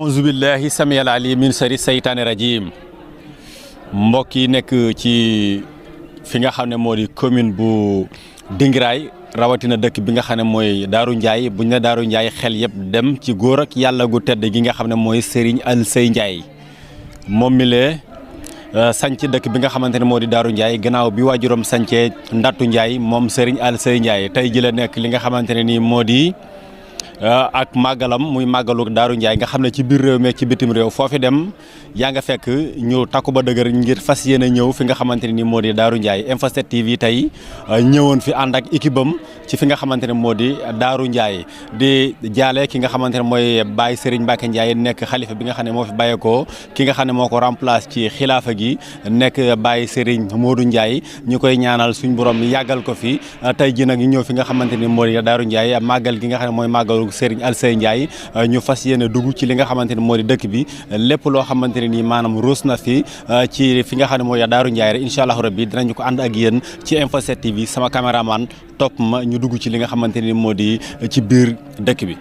auzu billahi samiyal alim min sari seytaani rajim mbokk yi nekk ci fi nga xam ne moo di commune bu Dingiraay rawatina dëkk bi nga xam ne mooy Daaru Ndiaye buñ ne Daaru Ndiaye xel yëpp dem ci góor ak yàlla gu tedd gi nga xam ne mooy Serigne Alsey Ndiaye moom mi lee sanc dëkk bi nga xamante ne moo di Daaru Ndiaye gannaaw bi waajuram sancee Ndattu Ndiaye moom Serigne Alsey Ndiaye tey ji la nekk li nga xamante ne nii moo di ak màggalam muy màggalu Daaru Ndiaye nga xam ne ci biir réew mi ci bitim réew foofi dem yaa nga fekk ñu takku ba dëgër ngir fas yéene ñëw fi nga xamante ne ni moo di Daaru Ndiaye Info 7 TV tey ñëwoon fi ànd ak équipe am ci fi nga xamante ne moo di Daaru Ndiaye di jaale ki nga xamante ne mooy Baye Serigne Mbacke Ndiaye nekk xalifa bi nga xam ne moo fi bàyyeekoo ki nga xam ne moo ko remplace ci xilaafa gi nekk Baye Serigne Modou Ndiaye ñu koy ñaanal suñ borom yàggal ko fi tey ji nag ñu ñëw fi nga xamante ni moo di Daaru Ndiaye màggal gi nga xam ne mooy màggalu Serigne Alsey Ndiaye ñu fas yéene dugg ci li nga xamante ne moo di dëkk bi lépp loo xamante ne nii maanaam ruus na fi ci fi nga xam ne mooy Daaru Ndiaye rek incha allah rabbi dinañu ko ànd ak yéen ci Info 7 TV sama caméraman topp ma ñu dugg ci li nga xamante ni moo di ci biir dëkk bi.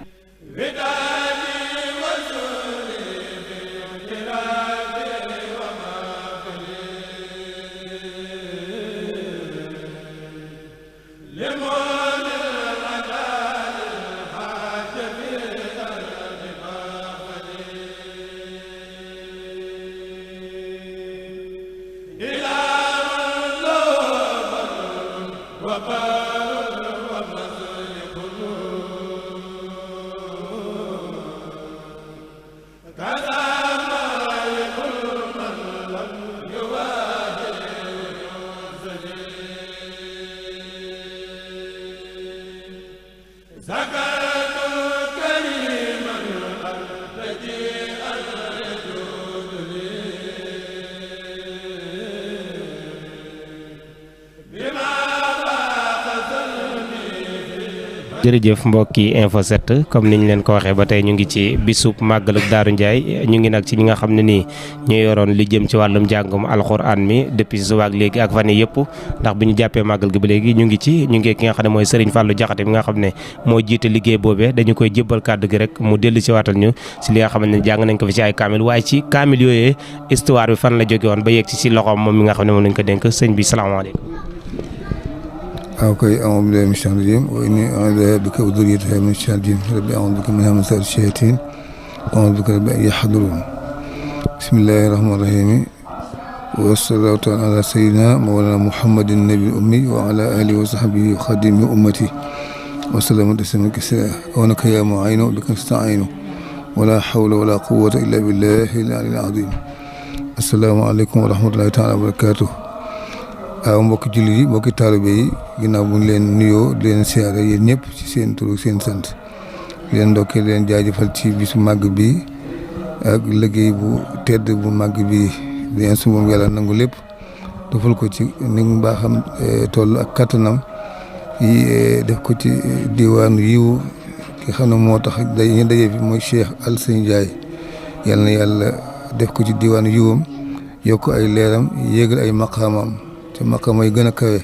jërëjëf mbokki Info 7 comme niñ leen ko waxee ba tey ñu ngi ci bisub màggalug Daaru Ndiaye ñu ngi nag ci ñi nga xam ne nii ñoo yoroon li jëm ci wàllum njàngum alxuraan mi depuis subaak léegi ak fan yi yëpp ndax bi ñu jàppee màggal gi ba léegi ñu ngi ki nga xam ne mooy Serigne Fallou Diakhaté bi nga xam ne moo jiite liggéey boobee dañu koy jébbal kàddu gi rek mu dellu si waatal ñu si li nga xam ne jàng nañ ko fi ci ay kaamil waaye ci kaamil yooyee histoire bi fan la jóge woon ba yegg si loxoom moom mi nga xam ne moom lañ ko dénk sëñ bi salaamaaleykum. أوكي أعوذ بالله من الشيطان الرجيم وإني أعوذ بك وذريتها من الشيطان الرجيم ربي أعوذ بك من همزات الشياطين وأعوذ بك ربي أن يحضرون بسم الله الرحمن الرحيم والصلاة على سيدنا مولانا محمد النبي الأمي وعلى آله وصحبه خادم أمتي وسلم تسليما كثيرا وأنك يا معين بك نستعين ولا حول ولا قوة إلا بالله العلي العظيم السلام عليكم ورحمة الله تعالى وبركاته waaw mbokki jullit yi mbokki taalibe yi ginnaaw bu ñu leen nuyoo di leen siyaare yéen ñëpp ci seen tur seen sant di leen ndokkee di leen jaajëfal ci bisu màgg bi ak liggéey bu tedd bu màgg bi di leen su moom yàlla nangu lépp defal ko ci ni mu baaxam toll ak kattanam yi def ko ci diwaanu yiwu ki xam ne moo tax ñu daje fi mooy Cheikh Alsey Ndiaye yal na yàlla def ko ci diwaanu yiwam yokk ay leeram yéegal ay maqaamam maqaam yi gën a kawe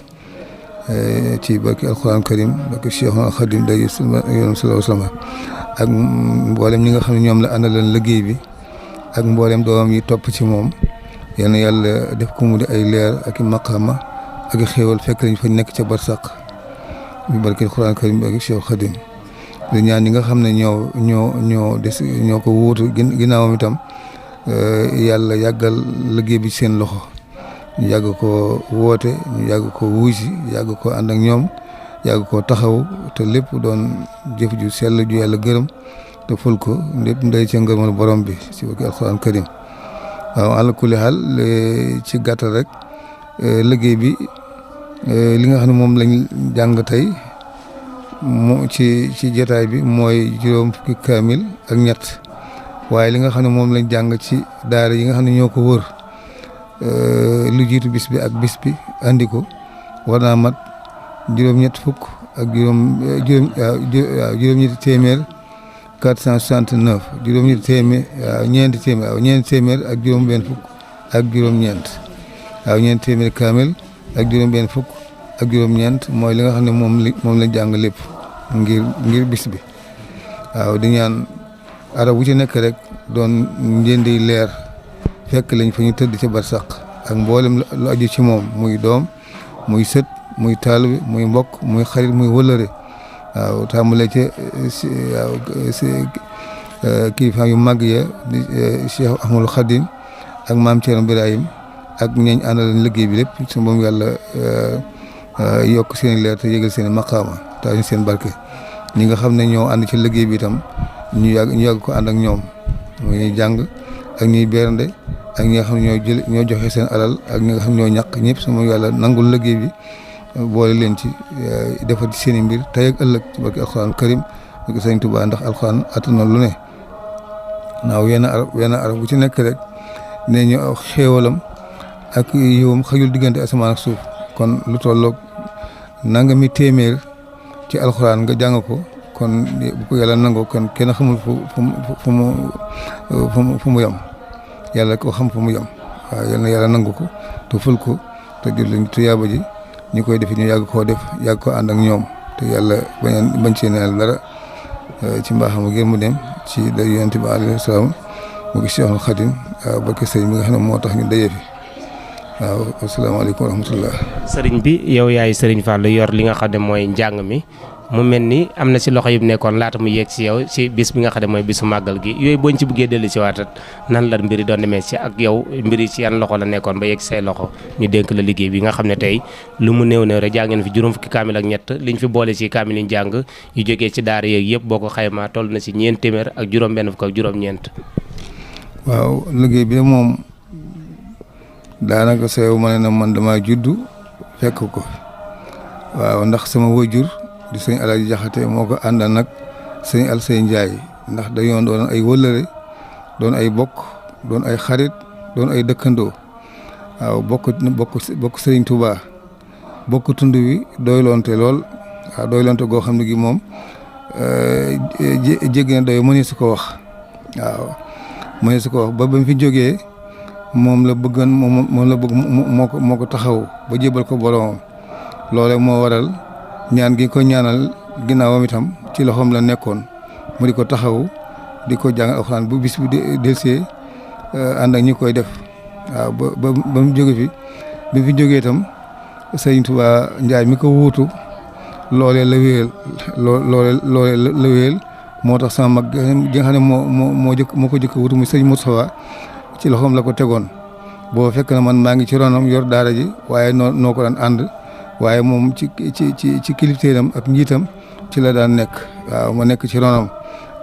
ci barki alquran karim barki Cheikhul Khadim day sallallahu alayhi wa sallam ak mboolem ñi nga xam ne ñoom la àndaloon liggéey bi ak mboolem doomam yi topp ci moom yal na yàlla def ko mu di ay leer ak i maqaama ak i xéewal fekk lañ fa nekk ca barsàq bi barki alquran karim barki Cheikhul Khadim di ñaan ñi nga xam ne ñoo ko wuutu ginnaawam itam yàlla yàggal liggéey bi seen loxo. ñu yàgg ko woote ñu yàgg ko wuusi yàgg ko ànd ak ñoom yàgg ko taxaw te lépp doon jëf ju sell ju yàlla gërëm te ful ko lépp ndey ca ngërëmal borom bi ci wàllu alxuraan karim waaw ala kulli xaal ci gàttal rek liggéey bi li nga xam ne moom lañ jàng tey ci jotaay bi mooy juróom fukki kaamil ak ñett waaye li nga xam ne moom lañ jàng ci daara yi nga xam ne ñoo ko wër. Lu jiitu bis bi ak bis bi andi ko war naa mat juróom-ñett fukk ak juróom-ñetti téeméer 469 juróom-ñetti téeméer ñeenti téeméer ak juróom-benn fukk ak juróom-ñeent ñeenti téeméer kaamil ak juróom-benn fukk ak juróom-ñeent mooy li nga xam ne moom lañ jàng lépp ngir bis bi waaw di ñaan arab wu ci nekk rek doon njëndi leer fekk lañ fa ñu tëdd ci barsaq ak mboolem lu aju ci moom muy doom muy sët muy taalibe muy mbokk muy xarit muy wëllëre waaw tàmbale ca kilifa yu mag ya di Cheikh Ahmadou Khadim ak maam Thierno Birahim ak ñañ àndal liggéey bi lépp su moom yàlla yokk seen leer te yëgal seen maqaama te ñu seen barke ñi nga xam ne ñoo ànd ci liggéey bi itam ñu yàgg ko ànd ak ñoom ñuy jàng ak ñuy bernde ak ñi nga xam ne ñoo joxe seen alal ak ñi nga xam ne ñoo ñàkk ñëpp su moom yàlla nangul liggéey bi boole leen ci defar ci seen i mbir tey ak ëllëg ci barke alxuraan karim ak Sëriñ Tuubaa ndax alxuraan attan na lu ne naaw wenn arab bu ci nekk rek ne ñu xéewalam ak yiwam xajul diggante asamaan ak suuf kon lu tolloog nangami téeméer ci alxuraan nga jàng ko kon bu ko yàlla nangoo kon kenn xamul fu mu yem yàlla ko xam fu mu yem waaw yal na yàlla nangu ko te ful ko te jël lañ tuyaaba ji ñu koy def ñu yàgg koo def yàgg ko ànd ak ñoom te yàlla bañ ci neel dara ci mbaaxam ngir mu dem ci day yonent bi alayhi salaam mu ngi Cheikhul Khadim waaw barke sëriñ bi nga xam ne moo tax ñu daje fi waaw asalaamaaleykum wa rahmatullah. sëriñ bi yow yaay sëriñ Fallou yor li nga xam ne mooy njàng mi mu mel ni am na ci loxo yu nekkoon laata mu yegg ci yow ci bis bi nga xam ne mooy bisu màggal gi yooyu boo ñu ci bëggee dellu ci waatat nan la mbiri doon demee ci ak yow mbiri ci yan loxo la nekkoon ba yegg say loxo ñu dénk la liggéey bi nga xam ne tey lu mu néew rek jàngeen fi juróom fukki kaamil ak ñett liñ fi boole ci kaamil yi jàng yu jógee ci daara yeeg yëpp boo ko xaymaa toll na ci ñeent téeméer ak juróom benn fukk ak juróom-ñeent. waaw liggéey bi moom daanaka sew ma ne na man dama juddu fekk ko waaw ndax sama wajur di sëñ Alaaji Jaxate moo ko àndal nag sëñ Alsey Njaay ndax dañoo doon ay wëllëre doon ay bokk doon ay xarit doon ay dëkkandoo waaw bokk sëriñ Touba bokk tund wi doyloonte lool waaw doyloonte goo xam ne gi moom jéggi na doy mënee su ko wax waaw mënee su ko wax ba mu fi jógee moom la bëggoon moom la bëgg moo ko taxaw ba jébal ko boroomam loole moo waral ñaan gi ko ñaanal ginnaawam itam ci loxoom la nekkoon mu di ko taxaw di ko jàng alxuraan bu bis bu delsee ànd ak ñi koy def waaw ba mu jóge fi bi fi jógee itam Sëriñ Tuubaa Njaay mi ko wuutu loolee la wéyal moo tax sama mag gi nga xam ne moo ko jëkk wuutu muy Sëriñ Moustapha ci loxoom la ko tegoon boo fekk na man maa ngi ci ronam yor daara ji waaye noo ko daan ànd waaye moom ci kilifteeram ak njiitam ci la daan nekk waaw ma nekk ci ronam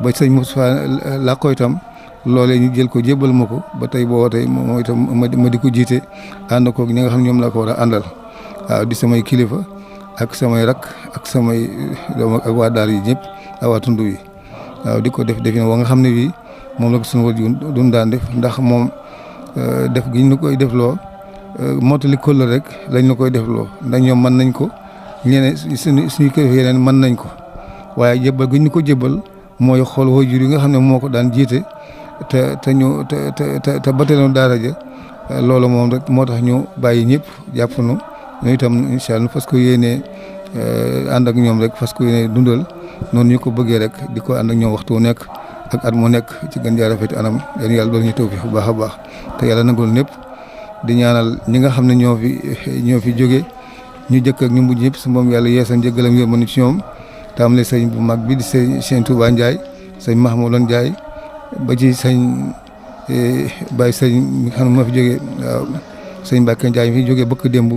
ba sëñ Moustapha làqoo itam loolee ñu jël ko jébbal ma ko ba tey boo tey moo itam ma di ko jiite ànd koog ñi nga xam ne ñoom laa ko war a àndal waaw di samay kilifa ak samay rak ak samay doom ak waa daara yi ñëpp ak waa tund wi waaw di ko def defin wa nga xam ne bii moom la ko suñu wër duñ daan def ndax moom def gi ñu koy defloo mottali kóllëre rek lañ la koy defloo ndax ñoom mën nañ ko ñeneen suñu kilifa yeneen mën nañ ko waaye jébbal gi ñu ko jébbal mooy xool waajur yi nga xam ne moo ko daan jiite te bataloon daara ja loolu moom rek moo tax ñu bàyyi ñëpp jàpp nu ñu itam incha allah parce que yéene ànd ak ñoom rek parce que yéene dundal noonu ñu ko bëggee rek di ko ànd ak ñoom waxtu nekk ak at mu nekk ci gën jaa rafeti anam yéen yàlla doon ñu tawfiix bu baax a baax te yàlla nangul ñëpp di ñaanal ñi nga xam ne ñoo fi jóge ñu jëkk ak ñu mujj ñëpp su moom yàlla yeesal njëggalam yërmande ci ñoom tàmbale sëñ bu mag bi di sëñ Touba Ndiaye sëñ Mahmoudou Ndiaye ba ci sëñ Baye sëñ mi nga xam ne moo fi jógee waaw sëñ Mbacke Ndiaye mi fi jógee bëkk démb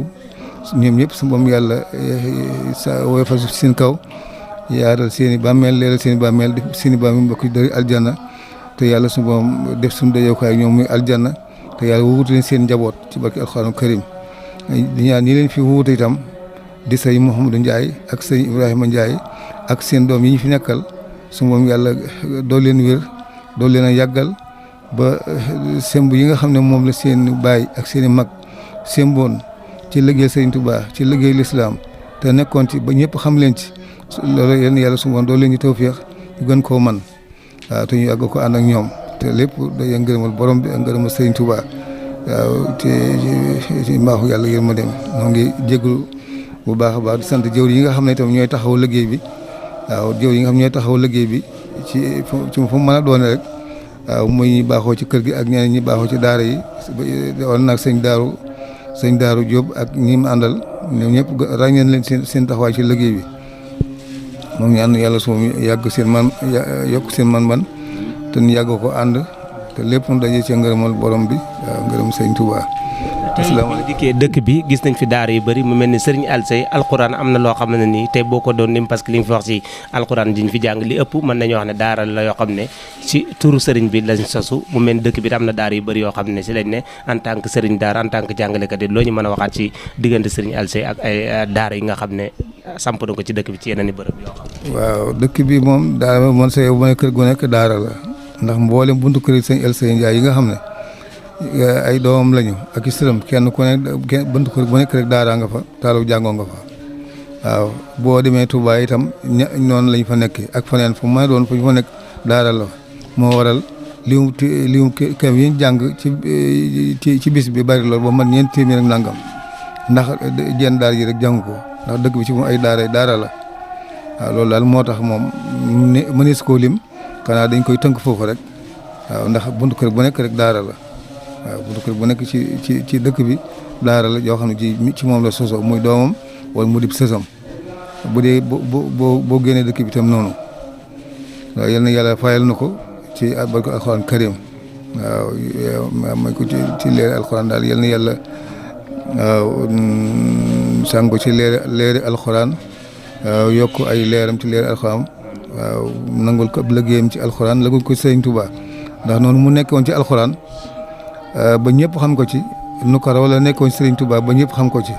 ñoom ñëpp su moom yàlla sa woyofal suuf seen kaw yaatal seen i bàmmeel leeral seen i bàmmeel def seen i bàmmeel mbokk dari aljanna te yàlla su moom def suñu dajewukaay ñoom muy aljanna te yàlla wuutu leen seen njaboot ci barke alxuraan karim di ñaan ñi leen fi wuute itam di sëñ Mouhamadou Ndiaye ak sëñ Ibrahima Ndiaye ak seen doom yi ñu fi nekkal su moom yàlla doo leen wér doo leen a yàggal ba semb yi nga xam ne moom la seen baay ak seen i mag semboon ci liggéey Sëriñ Tuubaa ci liggéey lislaam te nekkoon ci ba ñëpp xam leen ci loolu yéen yàlla su moom doo leen ñu tawfeex ñu gën koo man waaw te ñu yàgg ko ànd ak ñoom te lépp day ngërëmal borom bi ak ngërëmal Sëriñ Tuubaa waaw te ci mbaaxu yàlla yéen ma dem ñoo ngi jégalu bu baax a baax di sant jëwri yi nga xam ne itam ñooy taxaw liggéey bi waaw jëwri yi nga xam ñooy taxaw liggéey bi ci fu mu mën a doone rek waaw muy ñi baaxoo ci kër gi ak ñeneen ñi baaxoo ci daara yi wala nag sëñ Daaru Diop ak ñi mu àndal ñoom ñëpp ràññeen leen seen taxawaay ci liggéey bi moom ñaan yàlla su yàgg seen yokk seen man te ñu yàgg ko ànd te lépp mu daje ci ngërëmal borom bi waaw ngërëm sëñ Touba. asalaamaaleykum dikkee dëkk bi gis nañ fi daara yu bëri mu mel ni sëriñ Alsey alxuraan am na loo xam ne nii tey boo ko doon lim parce que li nga fi wax si alxuraan diñ fi jàng li ëpp mën nañu wax ne daara la yoo xam ne ci turu sëriñ bi lañ sosu mu mel ni dëkk bi am na daara yu bëri yoo xam ne si lañ ne en tant que sëriñ daara en tant que jàngalekat yi loo ñu mën a waxaat ci diggante sëriñ Alsey ak ay daara yi nga xam ne samp na ko ci dëkk bi ci yeneen i bërëb yoo xam ne. waaw dëkk bi moom daara man sa yow kër gu nekk daara la ndax mboolem buntu kër sëñ Alsey Ndiaye yi nga xam ne ay doomam lañu ak i sërëm kenn ku ne buntu kër bu nekk rek daaraa nga fa taalu jàngoo nga fa waaw boo demee Touba itam noonu lañ fa nekk ak faneen fu ma doon fu ñu fa nekk daara la moo waral limu kam yi jàng ci bis bi bari lool ba man 4 téeméer ak nangam ndax jenn daara yi rek jàng ko ndax dëkk bi ci moom ay daara la waaw loolu daal moo tax moom mënees koo lim xanaa dañ koy tënk foofu rek waaw ndax buntu kër bu nekk rek daara la waaw buntu kër bu nekk ci dëkk bi daara la yoo xam ne ci moom la sosoo muy doomam wala mu dib sësam bu dee boo génnee dëkk bi tam noonu waaw yal na yàlla fayal na ko ci barke alxuraan karim waaw may ko ci leeri alxuraan daal yal na yàlla waaw sàng ko ci leeri alxuraan waaw yokk ay leeram ci leeri alxuraan waaw nangul ko ab liggéeyam ci alxuraan lagul ko Sëriñ Tuubaa ndax noonu mu nekkoon ci alxuraan ba ñëpp xam ko ci nu ko raw la nekkoon Sëriñ Tuubaa ba ñëpp xam ko ci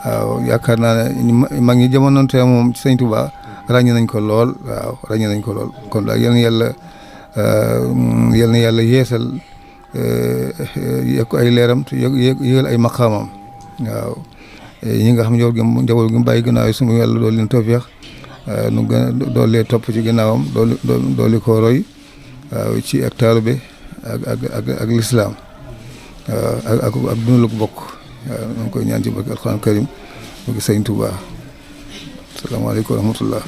waaw yaakaar naa ne mag ñi jamonoon te moom ci Sëriñ Tuubaa ràññe nañ ko lool waaw ràññe nañ ko lool kon daal yal na yàlla yeesal yokk ay leeram te yëgal ay maqaamam waaw ñi nga xam njaboot gi bàyyi gannaaw su ma yàlla dool leen tawfeex nu gën a doolee topp ci ginnaawam dooli ko roy waaw ci ak taalube ak lislaam ak dundu bokk waaw ñu ngi koy ñaan ci barke alxuraan karim barke Sëriñ Tuubaa asalaamaaleykum wa rahmatullah.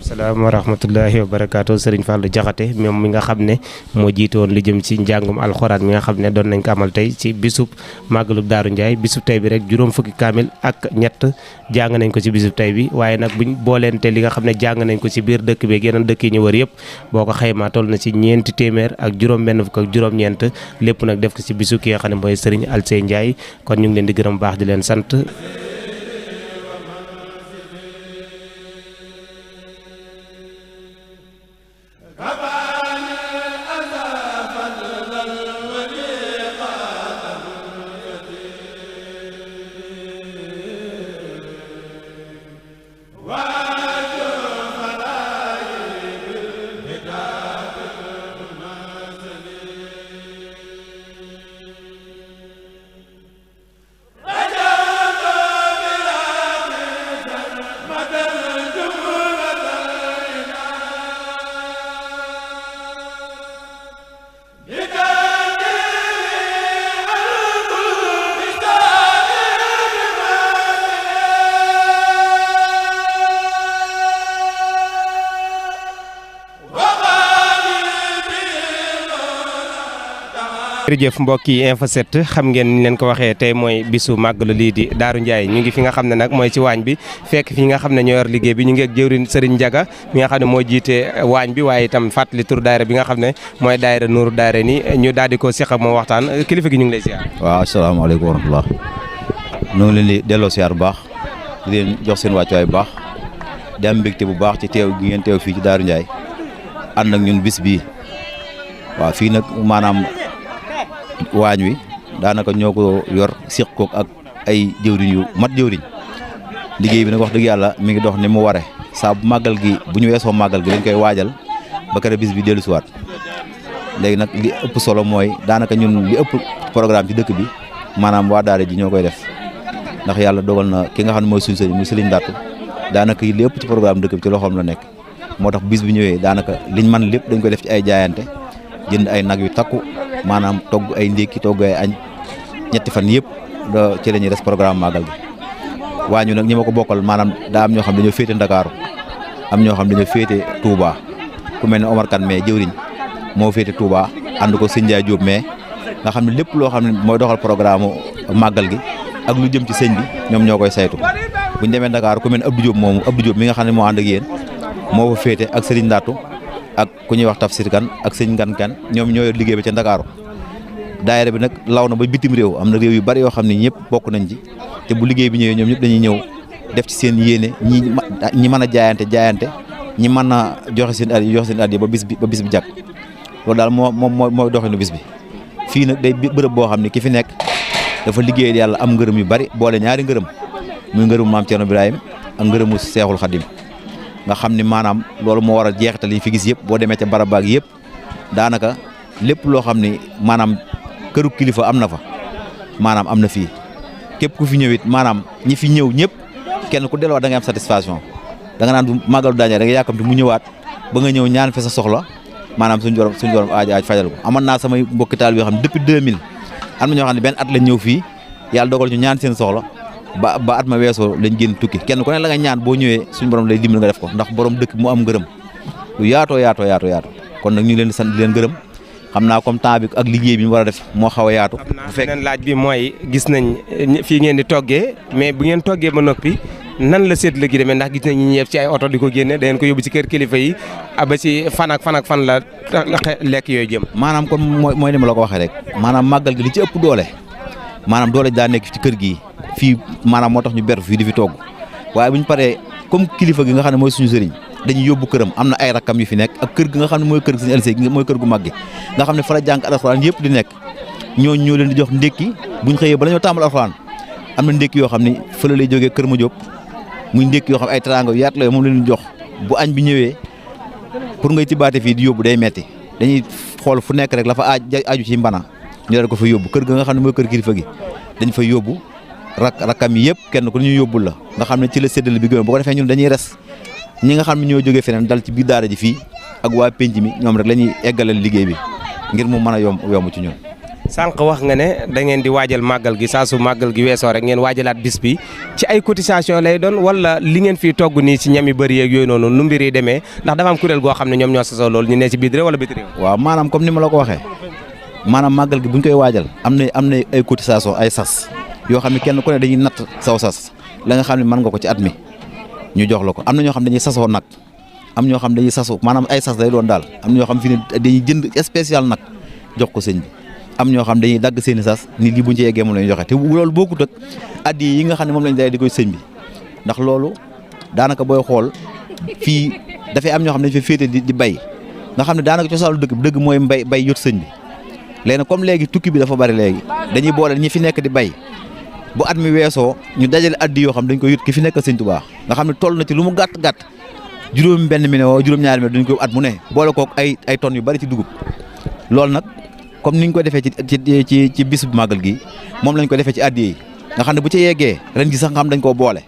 salaam wa rahmatullahi wa barakaatu Serigne Fallou Diakhaté moom mi nga xam ne moo jiite woon li jëm ci njàngum alxuraan mi nga xam ne doon nañ ko amal tey ci bisub màggalug Daaru Ndiaye bisub tey bi rek juróom fukki kaamil ak ñett jàng nañ ko ci bisub tey bi waaye nag buñ booleente li nga xam ne jàng nañ ko ci biir dëkk bi yeneen dëkk yi ñu wër yëpp boo ko xaymaa toll na ci 4 téeméer ak juróom-benn fukk ak juróom-ñeent lépp nag def ko ci bisu ki nga xam ne mooy Serigne Alsey Ndiaye kon ñu ngi leen di gërëm baax di leen sant. jërëjëf mbokk yi Info 7 xam ngeen ni leen ko waxee tey mooy bisu màggalu lii di Daaru Ndiaye ñu ngi fi nga xam ne nag mooy ci waañ bi fekk fi nga xam ne ñoo yor liggéey bi ñu ngi ak jëwriñ Serigne Ndiaga mi nga xam ne moo jiite waañ bi waaye itam fàttali tur daayira bi nga xam ne mooy daayira Nuuru Daayira ni ñu daal di ko seq ak moom waxtaan kilifa gi ñu ngi lay ziar. waaw asalaamaaleykum wa rahmatulah ñu ngi leen di delloo ziar bu baax di leen jox seen wàccuwaay bu baax di am mbégte bu baax ci teew gi ngeen teew fii ci Daaru Ndiaye ànd ak ñun bis bii waaw fii nag maanaam waañ wi daanaka ñoo ko yor siq kook ak ay jëwriñ yu mat jëwriñ liggéey bi nag wax dëgg yàlla mi ngi dox ni mu ware saa bu màggal gi bu ñu weesoo màggal gi dañ koy waajal ba kere bis bi dellu siwaat léegi nag li ëpp solo mooy daanaka ñun li ëpp programme ci dëkk bi maanaam waa daara ji ñoo koy def ndax yàlla dogal na ki nga xam ne mooy suñu sëriñ muy Sëriñ Ndattu daanaka li ëpp ci programme dëkk bi ci loxoom la nekk moo tax bis bi ñëwee daanaka liñ man lépp dañ koy def ci ay jaayante jënd ay nag yu takku maanaam togg ay ndékki togg ay añ ñetti fan yëpp ci la ñuy des programme màggal gi waañu nag ñi ma ko bokkal maanaam daa am ñoo xam dañoo féete Ndakaaru am ñoo xam dañoo féete Touba ku mel ne Omar Kane mais jëwriñ moo féete Touba ànd ko sëñ Ndiaye Diop mais nga xam ne lépp loo xam ne mooy doxal programme màggal gi ak lu jëm ci sëñ bi ñoom ñoo koy saytu buñ demee Dakar ku mel ne Abdou Diop moomu Abdou Diop mi nga xam ne moo ànd ak yéen moo fa féete ak Serigne Ndatou ak ku ñuy wax Tafsir Kan ak sëñ Ngan Kan ñoom ñoo yor liggéey bi ca Dakar daayira bi nag law na ba bitim réew am na réew yu bari yoo xam ne ñëpp bokk nañ ci te bu liggéey bi ñëwee ñoom ñëpp dañuy ñëw def ci seen yéene ñi mën a jaayante ñi mën a joxe seen addiya ba bis bi jàkk loolu daal mooy doxinu bis bi fii nag day bërëb boo xam ne ki fi nekk dafa liggéeyal yàlla am ngërëm yu bari boole ñaari ngërëm muy ngërëmu maam Thierno Birahim ak ngërëmu Seexul Xadim nga xam ni maanaam loolu moo war a jeexital yi fi gis yëpp boo demee ca barab baag yëpp daanaka lépp loo xam ni maanaam këru kilifa am na fa maanaam am na fii képp ku fi ñëwit maanaam ñi fi ñëw ñëpp kenn ku delluwaat da ngay am satisfaction da nga naan màggalu Daandiaye da nga yàkkamti mu ñëwaat ba nga ñëw ñaan fi sa soxla maanaam suñu borom aaj fajal ko amoon naa samay mbokki taal yoo xam ne depuis 2000 am na ñoo xam ne benn at lañ ñëw fii yàlla dogal ñu ñaan seen soxla ba at ma weesoo lañ génn tukki kenn ku ne la nga ñaan boo ñëwee suñu borom lay dimbali nga def ko ndax borom dëkk mu am ngërëm lu yaatoo kon nag ñu ngi leen di sant di leen gërëm xam naa comme temps bi ak liggéey bi ñu war a def moo xaw a yaatu. bu fekkee laaj bi mooy gis nañ fii ngeen di toggee mais bu ngeen toggee ba noppi nan la séddale gi demee ndax gis nañ ñi ñëpp ci ay oto di ko génne da ngeen ko yóbbu ci kër kilifa yi ba ci fan ak fan la lekk yooyu jëm. maanaam comme mooy ni ma la ko waxee rek maanaam màggal gi li ci ëpp doole maanaam doole daa nekk ci kër gi fii maanaam moo tax ñu ber fii di fi togg waaye bu ñu paree comme kilifa gi nga xam ne mooy suñu sëriñ dañuy yóbbu këram am na ay rakkam yu fi nekk ak kër gi nga xam ne mooy kër gi suñu LC gi mooy kër gu mag gi nga xam ne fa la jàng alxuraan yëpp di nekk ñooñu ñoo leen di jox ndékki buñ xëyee bala ñoo tàmbal alxuraan am na ndékki yoo xam ne fële lay jógee kër ma jóg muy ndékki yoo xam ay teraanga yu yaatu la moom leen di jox bu añ bi ñëwee pour ngay tibaate fii di yóbbu day metti dañuy xool fu nekk rek la fa aju ci mbana ñu dal ko fa yóbbu kër ga nga xam ne mooy kër kilifa gi dañ fa yóbbu rakkam yi yëpp kenn ku ñu yóbbul la nga xam ne ci la séddale bi gën bu ko defee ñun dañuy res ñi nga xam ne ñoo jógee feneen dal ci biir daara ji fii ak waa penc mi ñoom rek la ñuy eggaleel liggéey bi ngir mu mën a yomb ci ñun. sànq wax nga ne da ngeen di waajal màggal gi saa su màggal gi weesoo rek ngeen waajalaat bis bi ci ay cotisation lay doon wala li ngeen fii togg nii ci ñam yu bëri yeeg yooyu noonu nu mbir yi demee ndax dafa am kuréel goo xam ne ñoom ñoo sasoo loolu ñu ne ci biir réew wala biti réew. waaw maanaam comme ni ma la ko waxee maanaam màggal gi buñ koy waajal am na ay cotisation ay sas yoo xam ne kenn ku ne dañuy natt saw sas la nga xam ne mën nga ko ci at mi ñu jox la ko am na ñoo xam dañuy sasoo nag am ñoo xam dañuy sasoo maanaam ay sas lay doon daal am na ñoo xam fi ne dañuy jënd spécial nag jox ko sëñ bi am ñoo xam dañuy dagg seeni sas ni lii buñ ci yeggee moom la ñu joxe te loolu bokkut ak addi yi nga xam ne moom lañ day di koy sëñ bi ndax loolu daanaka booy xool fii dafay am ñoo xam ne dañ fa féete di bay nga xam ne daanaka cosaanu dëgg mooy bay yot sëñ bi léegi nag comme léegi tukki bi dafa bari léegi dañuy boole ñi fi nekk di bay bu at mi weesoo ñu dajale addi yoo xam dañ ko yut ki fi nekk sëñ Tuubaa nga xam ne toll na ci lu mu gàtt juróom benn mi ne woo juróom-ñaari mi dañ ko at mu ne boole kook ay tonnes yu bari ci dugub loolu nag comme niñ ko defee ci bis bu màggal gi moom lañ ko defee ci addi yi nga xam ne bu ci yeggee ren gi sax nga xam dañ koo boole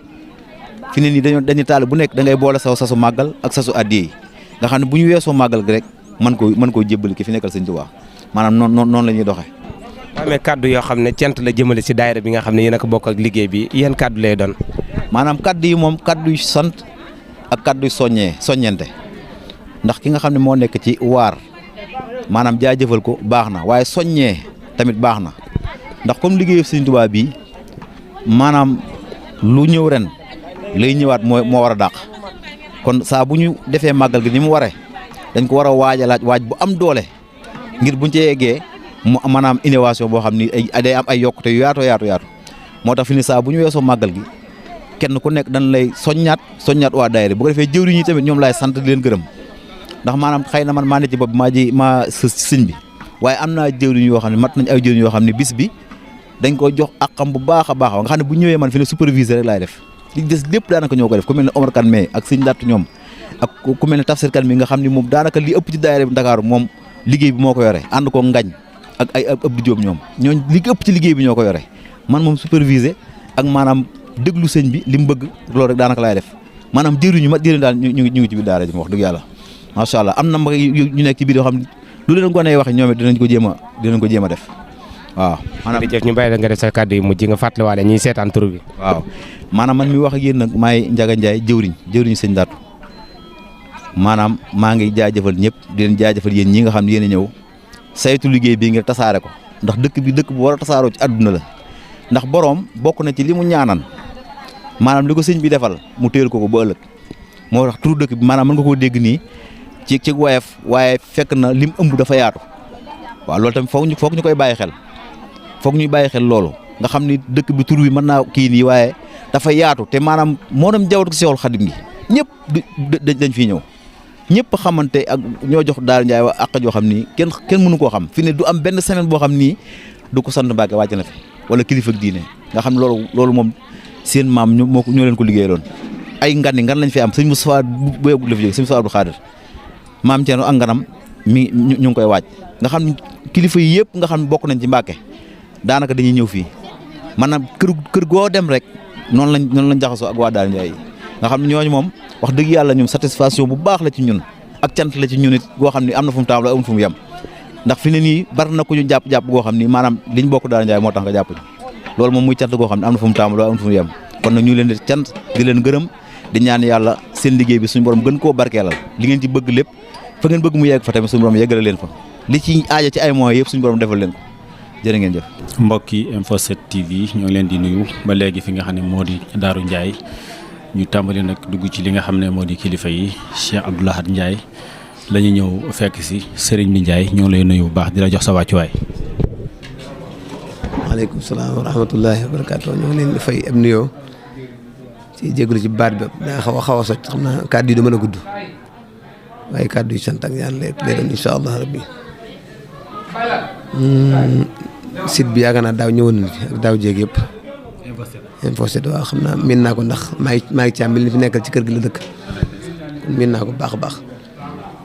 fi ne nii dañuy taal bu nekk da ngay boole sasu màggal ak sasu addi yi nga xam ne bu ñu weesoo màggal gi rek mën koo jébbali ki fi nekkal sëñ Tuubaa maanaam noonu la ñuy doxee. amee kaddu yoo xam ne cant la jëmale ci daayira bi nga xam ne yéen a ko bokk ak liggéey bi yéen kaddu lay doon. maanaam kaddu yi moom kaddu yu sant ak kaddu yu soññente ndax ki nga xam ne moo nekk ci waar maanaam jaajëfal ko baax na waaye soññee tamit baax na ndax comme liggéeyu Sëñ Tuubaa bi maanaam lu ñëw ren lay ñëwaat moo war a dàq kon saa bu ñu defee màggal gi ni mu waree dañ ko war a waaj bu am doole ngir buñ ci yeggee mu maanaam innovation boo xam ni day am ay yokkute yu yaatu moo tax fi ni saa bu ñu weesoo màggal gi kenn ku nekk dañ lay soññaat waa daayira bu ko defee jëwriñ ñi tamit ñoom laay sant di leen gërëm ndax maanaam xëy na man maa ne ci bopp maa sës ci sëñ bi waaye am naa jëwriñ yoo xam ne mat nañ ay jëwriñ yoo xam ne bis bi dañ ko jox akam bu baax a baax nga xam ne bu ñëwee man fi ne superviseur rek laay def li des lépp daanaka ñoo ko def ku mel ne Omar Kane mais ak sëñ Latt ñoom ak ku mel ne Tafsir Kane mi nga xam ne moom daanaka li ëpp ci daayira bi Dakar moom liggéey bi moo ko yore ànd ko ngañ ak ay Abdou Diop ñoom li ëpp ci liggéey bi ñoo ko yore man moom superviseur ak maanaam déglu sëñ bi li mu bëgg loolu rek daanaka laay def maanaam jëriñu daal ñu ngi ci biir daara ji ma wax dëgg yàlla macha allah am na mag ñu nekk ci biir yoo xam ne lu leen gone waxe ñoom it dinañ ko jéem a def waaw. maanaam jërëjëf ñu bàyyi la nga def sa kàddu yu mujj nga fàttaliwaale ñiy seetaan tur bi. waaw maanaam man mi wax ak yéen nag maay Ndiaga Ndiaye jëwriñ sëñ Ndaatu maanaam maa ngi jaajëfal ñëpp di leen jaajëfal yéen ñi nga xam ne yéen a ñëw saytu liggéey bii ngir tasaare ko ndax dëkk bi dëkk bu war a tasaaroo ci àdduna la ndax boroom bokk na ci li mu ñaanan maanaam li ko sëñ bi defal mu téel ko ba ëllëg moo tax turu dëkk bi maanaam mën nga koo dégg nii ci woyof waaye fekk na lim ëmb dafa yaatu waaw loolu tamit foog ñu koy bàyyi xel foog ñuy bàyyi xel loolu nga xam ni dëkk bi tur bi mën naa kii nii waaye dafa yaatu te maanaam moo dem jawat ko Seexul Xadim gi ñëpp dañ fi ñëw ñëpp xamante ak ñoo jox Daaru Ndiaye wa àq joo xam ni kenn mënu koo xam fi ne du am benn semaine boo xam nii du ko sant Mbàkke wàcc na fi wala kilifa ak diine nga xam loolu moom seen maam ñoo leen ko liggéeyaloon ay ngan lañ fi am sëñ Moustapha bu yeggu la fi jóge sëñ Moustapha Abdou Khadir maam Thierno ak nganam ñu ngi koy waaj nga xam kilifa yi yëpp nga xam bokk nañ ci Mbàkke daanaka dañuy ñëw fii maanaam kër goo dem rek noonu lañ jaxasoo ak waa Daaru Ndiaye yi nga xam ne ñooñu moom wax dëgg yàlla ñun satisfaction bu baax la ci ñun ak cant la ci ñun it goo xam ne am na fu mu tàmbalee amul fu mu yem ndax fi ne nii bari na ku ñu jàpp goo xam ni maanaam liñ bokk Daaru Ndiaye moo tax nga jàpp loolu moom muy cant goo xam ne am na fu mu tàmbalee amul fu mu yem kon nag ñu leen di cant di leen gërëm di ñaan yàlla seen liggéey bi suñu borom gën koo barkeelal li ngeen ci bëgg lépp fa ngeen bëgg mu yegg fa tamit suñu borom yeggale leen fa li ci aaja ci ay moyens yëpp suñu borom defal leen ko jërë ngeen jëf. mbokki Info 7 TV ñoo ngi leen di nuyu ba léegi fi nga xam ne moo di Daaru Ndiaye ñu tàmbali nag dugg ci li nga xam ne moo di kilifa yi Cheikh Abdou Lahad Ndiaye la ñu ñëw fekk si Serigne bi Ndiaye ñoo lay nuyu bu baax di la jox sa wàccuwaay. waaleykum salaam wa rahmatullahi wa barakaatu ñoo ngi leen di fay ab nuyoo ci jégalu ci baat bi daa xaw a socc xam naa kàddu yi du mën a gudd waaye kàddu yi sant ak ñaan lay doon incha allah rabbi site bi yaakaar naa daaw ñëwoon na fi ak daaw jéeg yëpp. Info 7 waaw xam naa miin naa ko ndax maa ngi càmm li fi nekkal ci kër gi la dëkk kon miin naa ko baax a baax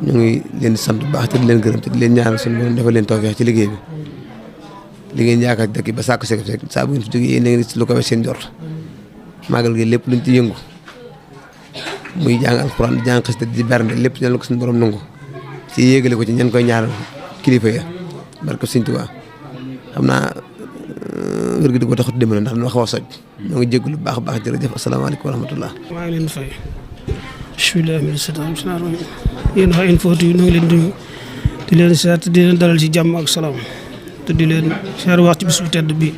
ñu ngi leen di sant bu baax te di leen gërëm te di leen ñaanal suñu borom defal leen tawfeex ci liggéey bi li ngeen yaakaar dëkk ba sàkku sek rek saa bu ngeen fi jógee yéen a ngi lu ko seen jort màggal gi lépp luñ ci yëngu muy jàng alxuraan jàng xasida di bernde lépp ñaan la ko suñu borom nangu ci yéegale ko ci ñan koy ñaanal kilifa ya barke Sëñ Tuubaa xam naa wér gi di ko taxut demee ndax dama xaw a soj ñoo ngi jégalu bu baax a baax jërëjëf asalaamaaleykum wa rahmatullah. maa ngi leen di fay bismillah yéen waa Info TV ñoo ngi leen di leen seet di leen dalal ci jàmm ak salaam te di leen seer wax ci bisu tedd bi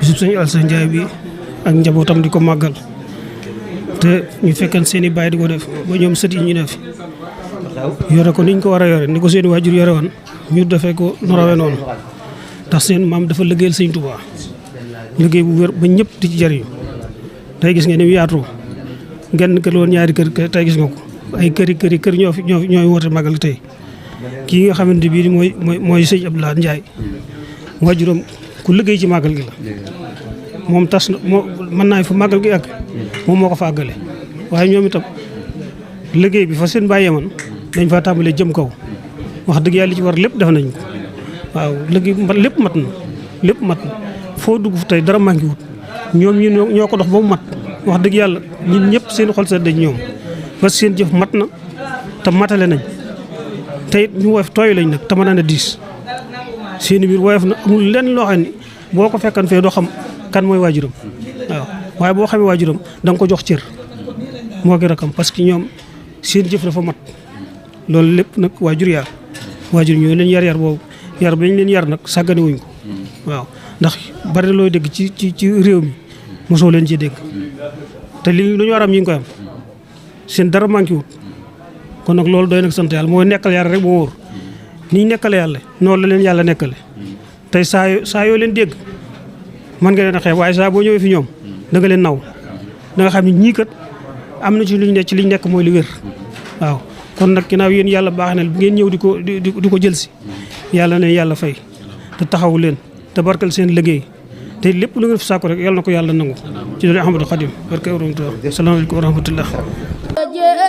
bisu Sëñ Alassane Ndiaye bi ak njabootam di ko màggal te ñu fekkan seen i baay di ko def ba ñoom sët yi ñu def yore ko niñ ko war a yore ni ko seen i waajur yore woon ñu defee ko nu rawee noonu ndax seen maam dafa liggéeyal Sëñ Tuubaa liggéey bu wér ba ñëpp di ci jariñu tey gis nga ni mu yaatoo genn kër woon ñaari kër tey gis nga ko ay kër ñooy woote màggal tey kii nga xamante bii mooy Sëñ Abdou Lahad Ndiaye waajuram ku liggéey ci màggal gi la moom tas na moo mën naa fa màggal gi ak moom moo ko fa àggale waaye ñoom itam liggéey bi fa seen bàyyee man dañ faa tàmbalee jëm kaw wax dëgg yàlla li ci war lépp def nañ ko waaw liggéey lépp mat na foo dugg tey dara manqué wut ñoom ñoo ko dox ba mu mat wax dëgg yàlla ñun ñëpp seen xol sa dañ ñoom parce que seen jëf mat na te matale nañ te it ñu woyof tooy lañ nag te mën naa ne diis seen biir woyof na amul lenn loo xam ne boo ko fekkan fee doo xam kan mooy waajuram waaw waaye boo xamee waajuram da nga ko jox cër moo gën a kam parce que ñoom seen jëf dafa mat loolu lépp nag waajur ñoo leen yar boobu yar ba ñu leen yar nag sàggane wuñ ko waaw ndax bari looy dégg ci réew mi mosoo leen ci dégg te li lu ñu war am ñu ngi koy am seen dara manqué wut kon nag loolu doy nag sant yàlla mooy nekkal yàlla rek moo wóor ni ñu nekkale yàlla noonu la leen yàlla nekkale tey saa yoo leen dégg mën nga leen a xeeb waaye saa boo ñëwee fi ñoom da nga leen naw da nga xam ne ñii kat am na ci luñ nekk ci liñ nekk mooy li wér waaw kon nag ginnaaw yéen yàlla baax na bu ngeen ñëw di ko jël si yàlla ne yàlla fay te taxawu leen te barkal seen liggéey te lépp lu ngeen fi sàkku rek yàlla na ko yàlla nangu ci doon Ahmadou Khadim barke salaamaaleykum wa rahmatullah